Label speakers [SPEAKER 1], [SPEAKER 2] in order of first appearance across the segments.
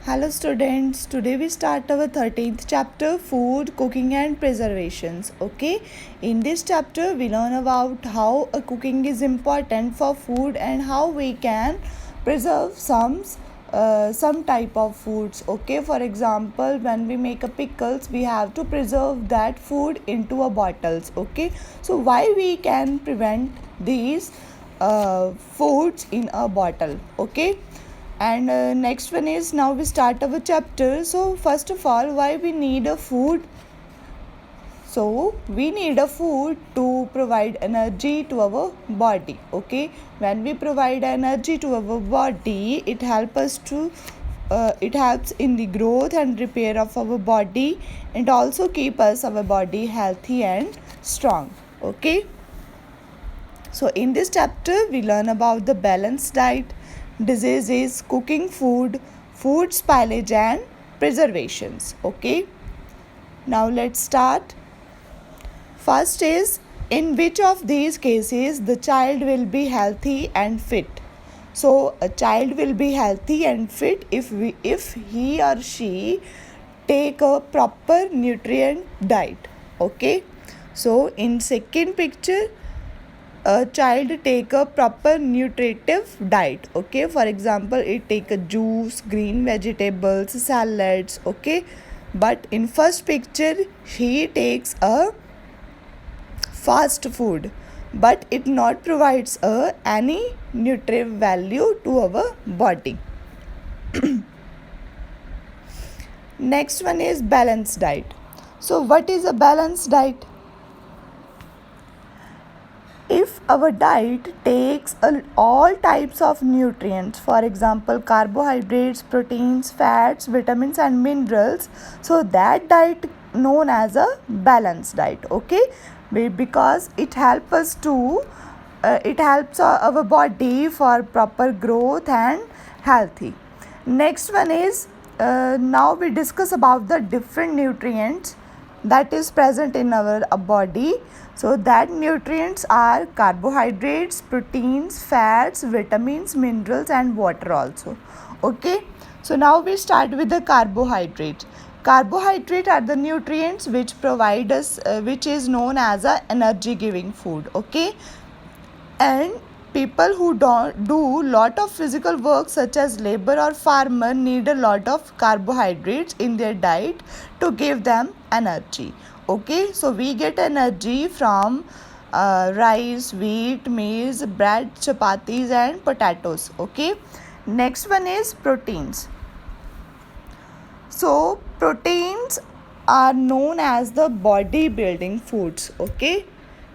[SPEAKER 1] Hello students, today we start our 13th chapter food, cooking and preservations. Okay, in this chapter we learn about how a cooking is important for food and how we can preserve some type of foods. Okay, for example, when we make a pickles we have to preserve that food into a bottles. Okay, so why we can prevent these foods in a bottle. Okay, and next one is now we start our chapter. So first of all, why we need a food? So we need a food to provide energy to our body. Okay, when we provide energy to our body, it helps in the growth and repair of our body, and also keep us our body healthy and strong. Okay, so in this chapter we learn about the balanced diet, diseases, cooking food, food spoilage and preservations. Okay, now let's start. First is, in which of these cases the child will be healthy and fit? So a child will be healthy and fit if he or she take a proper nutrient diet. Okay, so in second picture, a child take a proper nutritive diet. Okay, for example, it take a juice, green vegetables, salads. Okay, but in first picture he takes a fast food, but it not provides any nutritive value to our body. Next one is balanced diet. So what is a balanced diet? If our diet takes all types of nutrients, for example carbohydrates, proteins, fats, vitamins and minerals, so that diet known as a balanced diet. Okay, because it helps our body for proper growth and healthy. Next one is, now we discuss about the different nutrients that is present in our body. So that nutrients are carbohydrates, proteins, fats, vitamins, minerals and water also. Okay, so now we start with the carbohydrates. Carbohydrates are the nutrients which provide us which is known as a energy giving food. Okay, and people who don't do lot of physical work such as labor or farmer need a lot of carbohydrates in their diet to give them energy. Okay, so we get energy from rice, wheat, maize, bread, chapatis and potatoes. Okay, next one is proteins. So proteins are known as the body building foods. Okay,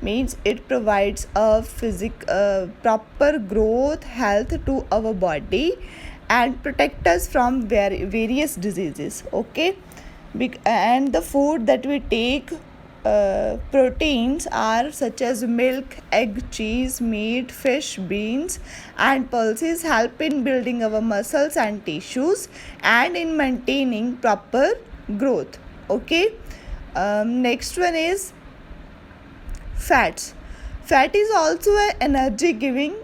[SPEAKER 1] means it provides a proper growth health to our body and protect us from various diseases. Okay, and the food that we take, proteins are such as milk, egg, cheese, meat, fish, beans and pulses help in building our muscles and tissues and in maintaining proper growth. Okay, next one is fats. Fat is also an energy giving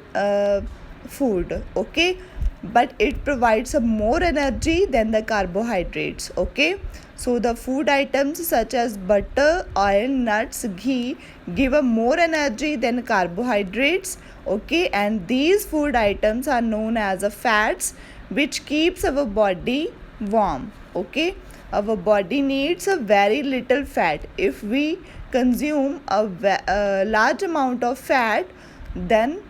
[SPEAKER 1] food. Okay, but it provides a more energy than the carbohydrates. Okay, so the food items such as butter, oil, nuts, ghee give a more energy than carbohydrates. Okay, and these food items are known as a fats which keeps our body warm. Okay, our body needs a very little fat. If we consume a large amount of fat, then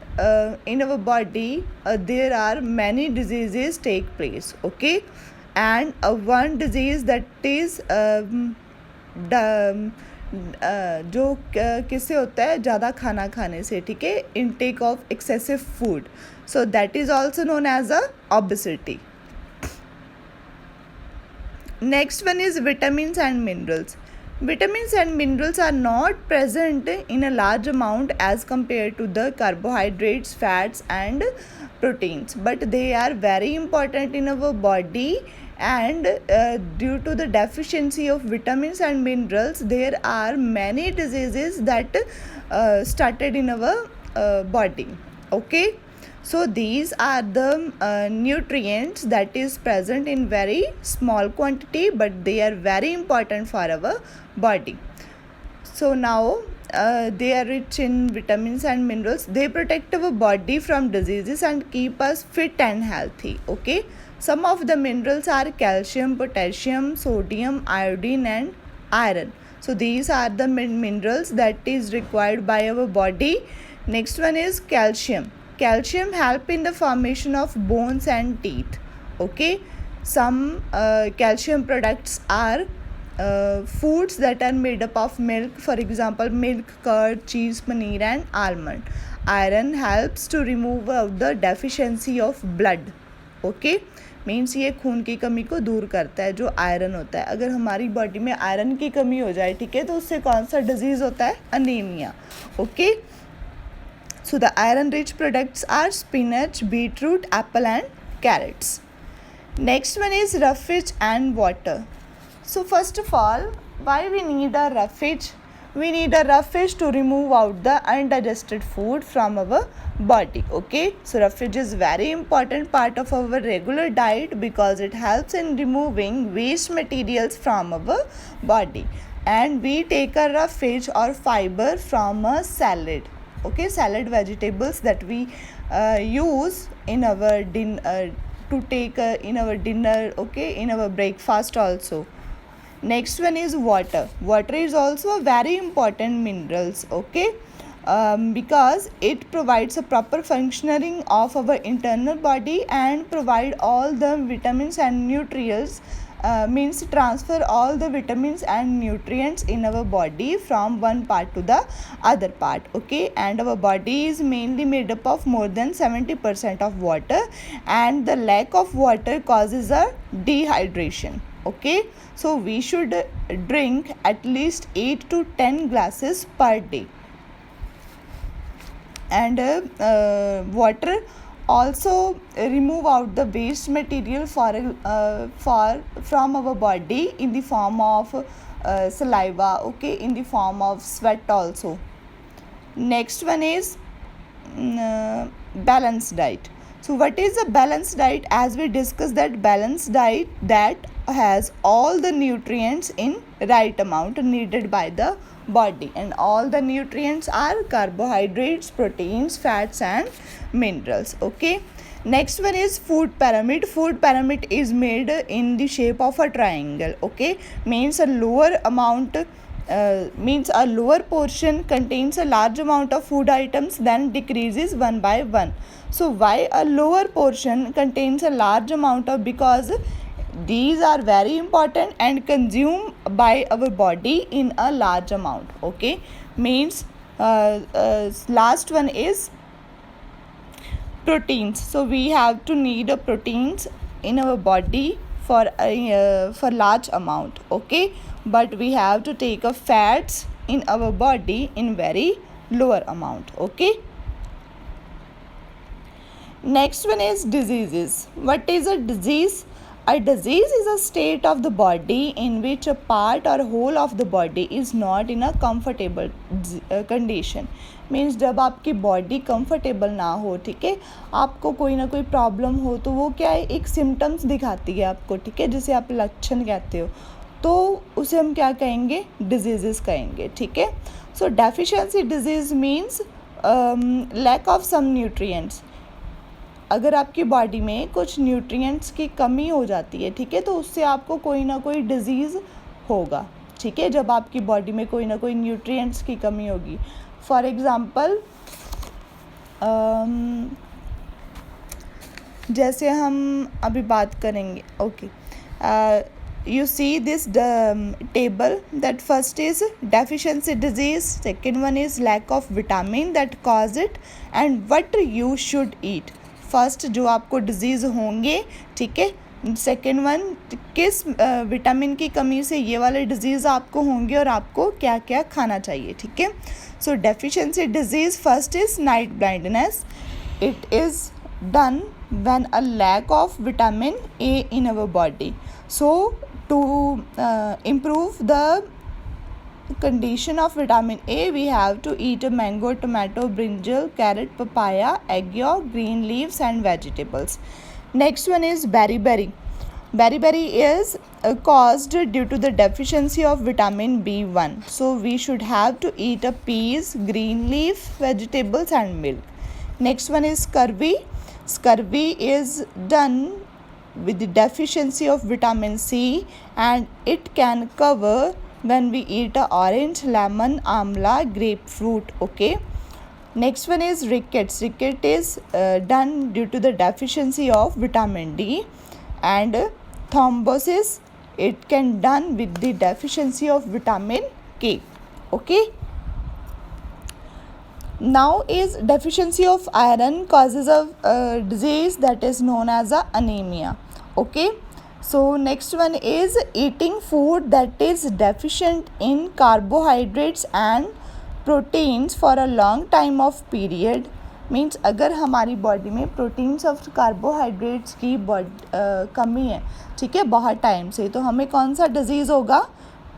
[SPEAKER 1] in our body there are many diseases take place. Okay, and one disease that is जो किससे होता है, ज़्यादा खाना खाने से. ठीक है, intake of excessive food, so that is also known as a obesity. Next one is vitamins and minerals. Vitamins and minerals are not present in a large amount as compared to the carbohydrates, fats and proteins, but they are very important in our body, and due to the deficiency of vitamins and minerals there are many diseases that started in our body. Okay, So these are the nutrients that is present in very small quantity, but they are very important for our body. So now they are rich in vitamins and minerals. They protect our body from diseases and keep us fit and healthy. Okay, some of the minerals are calcium, potassium, sodium, iodine, and iron. So these are the minerals that is required by our body. Next one is calcium. Calcium help in the formation of bones and teeth. Okay, some calcium products are foods that are made up of milk, for example milk, curd, cheese, paneer, and almond. Iron helps to remove out the deficiency of blood. Okay means ये खून की कमी को दूर करता है जो iron होता है. अगर हमारी बॉडी में आयरन की कमी हो जाए, ठीक है, तो उससे कौन सा डिजीज़ होता है? Anaemia. Okay, so the iron rich products are spinach, beetroot, apple, and carrots. Next one is roughage and water. So first of all, why we need a roughage? We need a roughage to remove out the undigested food from our body. Okay, so roughage is very important part of our regular diet because it helps in removing waste materials from our body. And we take a roughage or fiber from a salad. Okay, salad vegetables that we use in our to take in our dinner, okay, in our breakfast also. Next one is water. Water is also a very important minerals, okay, because it provides a proper functioning of our internal body and provide all the vitamins and nutrients, means transfer all the vitamins and nutrients in our body from one part to the other part. Okay, and our body is mainly made up of more than 70% of water, and the lack of water causes a dehydration. Okay, so we should drink at least 8 to 10 glasses per day. And water also remove out the waste material from our body in the form of saliva, okay, in the form of sweat also. Next one is balanced diet. So what is a balanced diet? As we discussed, that balanced diet that has all the nutrients in right amount needed by the body, and all the nutrients are carbohydrates, proteins, fats, and minerals. Okay, next one is food pyramid. Food pyramid is made in the shape of a triangle. Okay, means a lower amount means a lower portion contains a large amount of food items, then decreases one by one. So why a lower portion contains a large amount of? Because these are very important and consumed by our body in a large amount. Okay, means last one is proteins. So we have to need a proteins in our body for large amount. Okay, but we have to take a fats in our body in very lower amount. Okay, next one is diseases. What is a disease? A disease is a state of the body in which a part or whole of the body is not in a comfortable condition. Means जब आपकी body comfortable ना हो, ठीक है, आपको कोई ना कोई प्रॉब्लम हो, तो वो क्या है, एक सिम्टम्स दिखाती है आपको, ठीक है, जिसे आप लक्षण कहते हो, तो उसे हम क्या कहेंगे? डिजीज़ कहेंगे. ठीक है, so deficiency disease means lack of some nutrients. अगर आपकी बॉडी में कुछ न्यूट्रिएंट्स की कमी हो जाती है, ठीक है, तो उससे आपको कोई ना कोई डिजीज़ होगा. ठीक है, जब आपकी बॉडी में कोई ना कोई न्यूट्रिएंट्स की कमी होगी. फॉर एग्ज़ाम्पल जैसे हम अभी बात करेंगे. Okay, you see this table, that first is deficiency disease, second one is lack of vitamin that cause it, and what you should eat. First जो आपको डिजीज़ होंगे, ठीक है, सेकेंड वन किस विटामिन की कमी से ये वाले डिजीज़ आपको होंगे और आपको क्या क्या खाना चाहिए. ठीक है, so deficiency disease first is night blindness. It is done when a lack of vitamin A in our body. So to improve the condition of vitamin A, we have to eat a mango, tomato, brinjal, carrot, papaya, egg yolk, green leaves and vegetables. Next one is beriberi. Beriberi is caused due to the deficiency of vitamin B1. So we should have to eat a peas, green leaf, vegetables and milk. Next one is scurvy. Scurvy is done with the deficiency of vitamin C, and it can cover when we eat a orange, lemon, amla, grapefruit. Okay. Next one is rickets. Ricket is done due to the deficiency of vitamin D, and thrombosis, it can done with the deficiency of vitamin K. Okay. Now is deficiency of iron causes a disease that is known as a anemia. Okay. So next one is eating food that is deficient in carbohydrates and proteins for a long time of period. Means अगर हमारी body में proteins of carbohydrates की कमी है, ठीक है, बहुत time से, तो हमें कौन सा डिजीज़ होगा?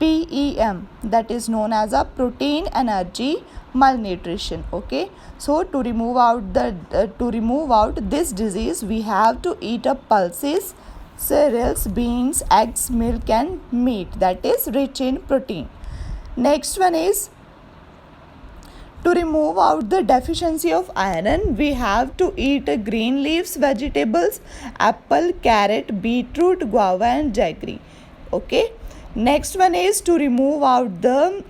[SPEAKER 1] PEM, that is known as a protein energy malnutrition. Okay, so to remove out this disease, we have to eat up pulses, cereals, beans, eggs, milk and meat that is rich in protein. Next one is to remove out the deficiency of iron, we have to eat green leaves vegetables, apple, carrot, beetroot, guava and jaggery. Okay. Next one is to remove out the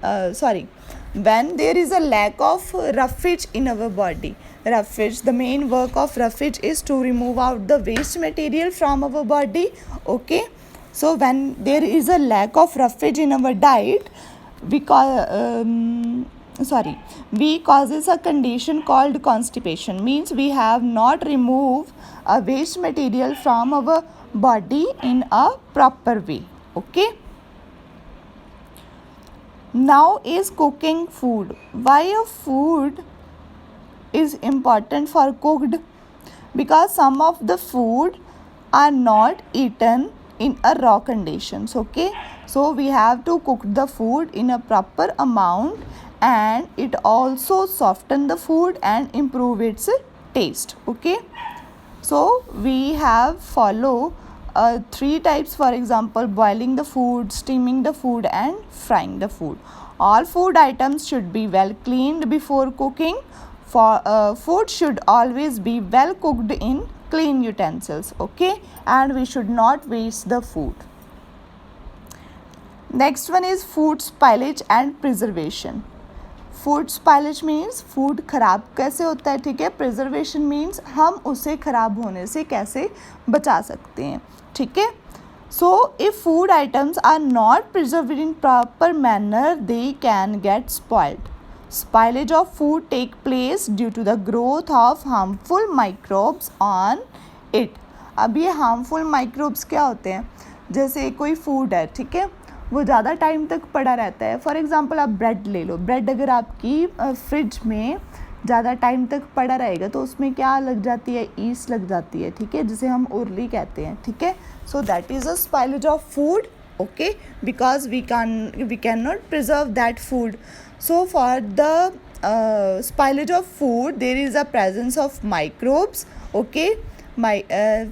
[SPEAKER 1] when there is a lack of roughage in our body. Roughage, the main work of roughage is to remove out the waste material from our body. Okay. So when there is a lack of roughage in our diet, we causes a condition called constipation. Means we have not removed a waste material from our body in a proper way. Okay. Now is cooking food. Why a food is important for cooked? Because some of the food are not eaten in a raw conditions. Okay, so we have to cook the food in a proper amount, and it also soften the food and improve its taste. Okay, so we have follow 3 types, for example, boiling the food, steaming the food and frying the food. All food items should be well cleaned before cooking. Food should always be well cooked in clean utensils. Okay, and we should not waste the food. Next one is food spoilage and preservation. Food spoilage means food ख़राब कैसे होता है, ठीक है. Preservation means हम उसे ख़राब होने से कैसे बचा सकते हैं, ठीक है. So if food items are not preserved in proper manner, they can get spoiled. Spoilage of food take place due to the growth of harmful microbes on it. अब ये हार्मफुल माइक्रोब्स क्या होते हैं? जैसे कोई फूड है, ठीक है, वो ज़्यादा टाइम तक पड़ा रहता है. फॉर एग्ज़ाम्पल आप ब्रेड ले लो. ब्रेड अगर आपकी फ्रिज में ज़्यादा टाइम तक पड़ा रहेगा तो उसमें क्या लग जाती है? ईस्ट लग जाती है, ठीक है, जिसे हम उर्ली कहते हैं, ठीक है. So that is a spoilage of food. Okay, because we can not preserve that food. So for the spoilage of food there is a presence of microbes. Okay,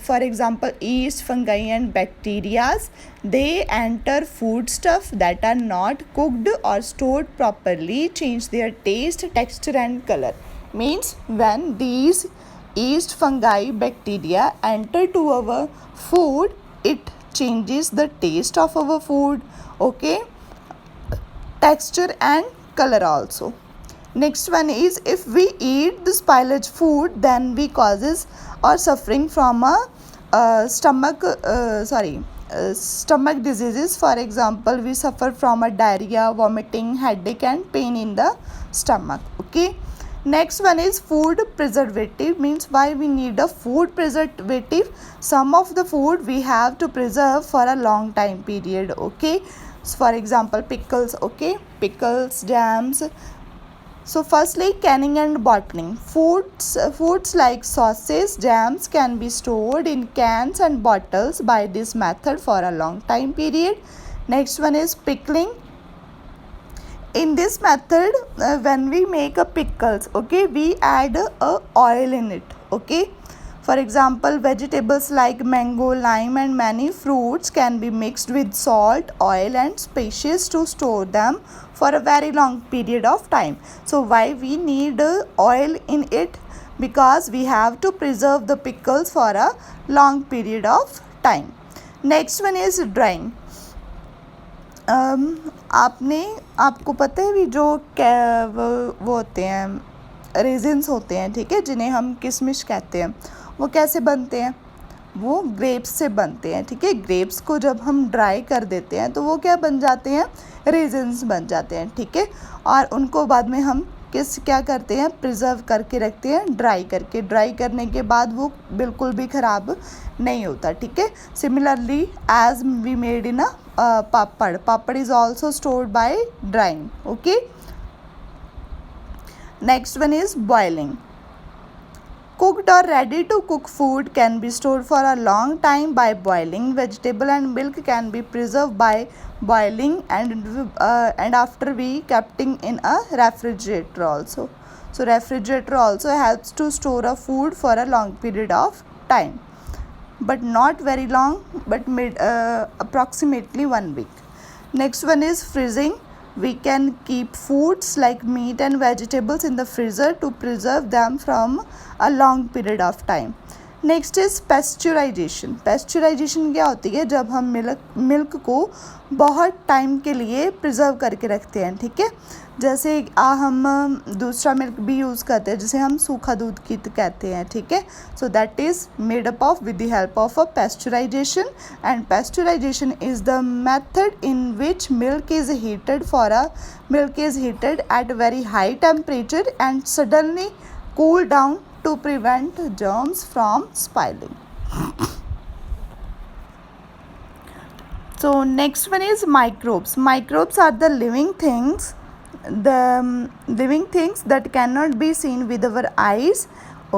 [SPEAKER 1] for example, yeast, fungi and bacteria, they enter foodstuff that are not cooked or stored properly, change their taste, texture and color. Means when these yeast, fungi, bacteria enter to our food, it changes the taste of our food. Okay, texture and color also. Next one is if we eat the spoilage food, then we causes or suffering from a stomach diseases. For example, we suffer from a diarrhea, vomiting, headache and pain in the stomach. Okay. Next one is food preservative. Means why we need a food preservative? Some of the food we have to preserve for a long time period. Okay. So for example, pickles. Okay, pickles, jams. So firstly, canning and bottling. Foods like sauces, jams can be stored in cans and bottles by this method for a long time period. Next one is pickling. in this method, when we make a pickles, okay, we add a oil in it, okay. For example, vegetables like mango, lime and many fruits can be mixed with salt, oil and spices to store them for a very long period of time. So why we need oil in it? Because we have to preserve the pickles for a long period of time. Next one is drying. आपको पता है भी जो वो होते हैं resins होते हैं, ठीक है, जिन्हें हम किशमिश कहते हैं, वो कैसे बनते हैं? वो ग्रेप्स से बनते हैं, ठीक है। ग्रेप्स को जब हम ड्राई कर देते हैं तो वो क्या बन जाते हैं? रेजिन्स बन जाते हैं, ठीक है। और उनको बाद में हम क्या करते हैं? प्रिजर्व करके रखते हैं ड्राई करके। ड्राई करने के बाद वो बिल्कुल भी ख़राब नहीं होता, ठीक है। Similarly as we made in a papad is also stored by drying, okay. Next one is boiling. Cooked or ready to cook food can be stored for a long time by boiling. Vegetable and milk can be preserved by boiling and after we keeping in a refrigerator also. So refrigerator also helps to store a food for a long period of time, but not very long, but approximately 1 week. Next one is freezing. We can keep foods like meat and vegetables in the freezer to preserve them from a long period of time. Next is pasteurisation. Pasteurisation क्या होती है? जब हम milk को बहुत time के लिए preserve करके रखते हैं, ठीक है। जैसे हम दूसरा मिल्क भी यूज़ करते हैं जिसे हम सूखा दूध की कहते हैं, ठीक है। So that is made up of with the help of a pasteurization. And pasteurization is the method in which milk is heated at very high temperature and suddenly cool down to prevent germs from spoiling. So next one is microbes. Microbes are the living things that cannot be seen with our eyes,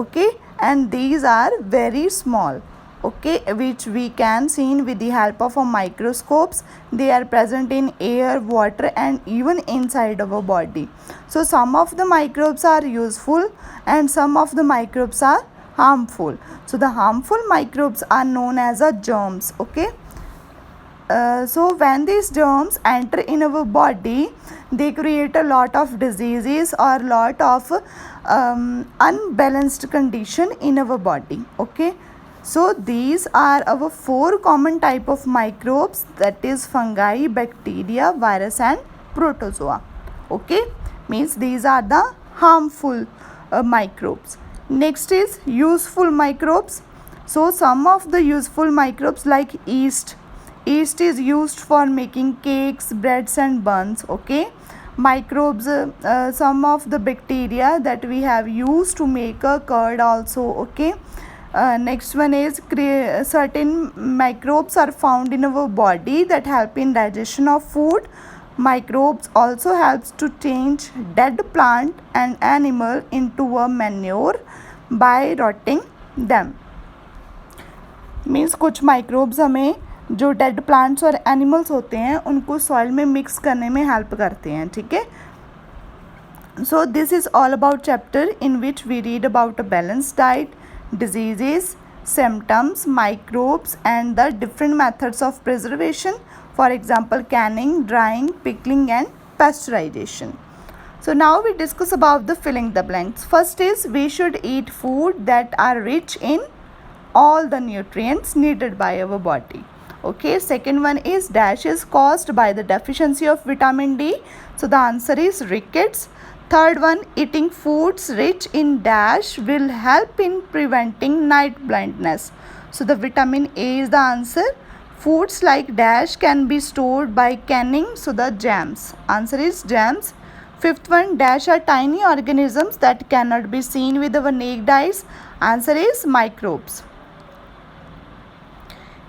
[SPEAKER 1] okay, and these are very small, okay, which we can see with the help of a microscopes. They are present in air, water and even inside our body. So some of the microbes are useful and some of the microbes are harmful. So the harmful microbes are known as a germs, okay. So when these germs enter in our body, they create a lot of diseases or lot of unbalanced condition in our body, okay. So these are our 4 common type of microbes, that is fungi, bacteria, virus and protozoa, okay. Means these are the harmful microbes. Next is useful microbes. So some of the useful microbes like yeast. Yeast is used for making cakes, breads and buns, okay. Microbes, some of the bacteria that we have used to make a curd also, okay. Next one is certain microbes are found in our body that help in digestion of food. Microbes also helps to change dead plant and animal into a manure by rotting them. Means कुछ microbes हमें जो dead plants और animals होते हैं उनको soil में mix करने में help करते हैं, ठीक है. So this is all about chapter in which we read about a balanced diet, diseases, symptoms, microbes and the different methods of preservation. For example, canning, drying, pickling and pasteurization. So now we discuss about the filling the blanks. First is we should eat food that are rich in all the nutrients needed by our body. Okay, second one is dash is caused by the deficiency of vitamin D. So the answer is rickets. Third one, eating foods rich in dash will help in preventing night blindness. So the vitamin A is the answer. Foods like dash can be stored by canning. So the jams. Answer is jams. Fifth one, dash are tiny organisms that cannot be seen with our naked eyes. Answer is microbes.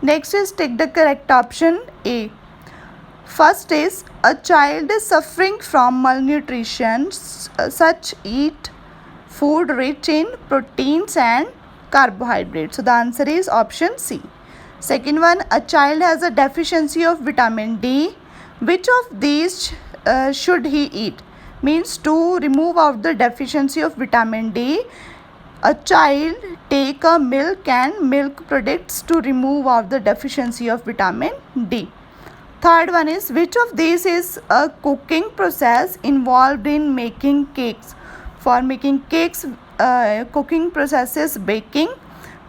[SPEAKER 1] Next is take the correct option A. First is a child is suffering from malnutrition, such eat food rich in proteins and carbohydrates. So the answer is option C. Second one, a child has a deficiency of vitamin D. Which of these should he eat? Means to remove out the deficiency of vitamin D, a child take a milk and milk products to remove out the deficiency of vitamin D. Third one is, which of these is a cooking process involved in making cakes? For making cakes, cooking process is baking.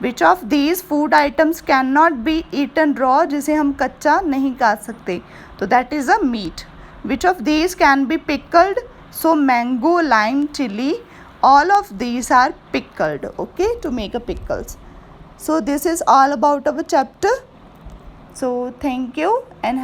[SPEAKER 1] Which of these food items cannot be eaten raw, जिसे हम कच्चा नहीं खा सकते? तो that is a meat. Which of these can be pickled? So mango, lime, chili, all of these are pickled, okay, to make a pickles. So this is all about our chapter. So thank you and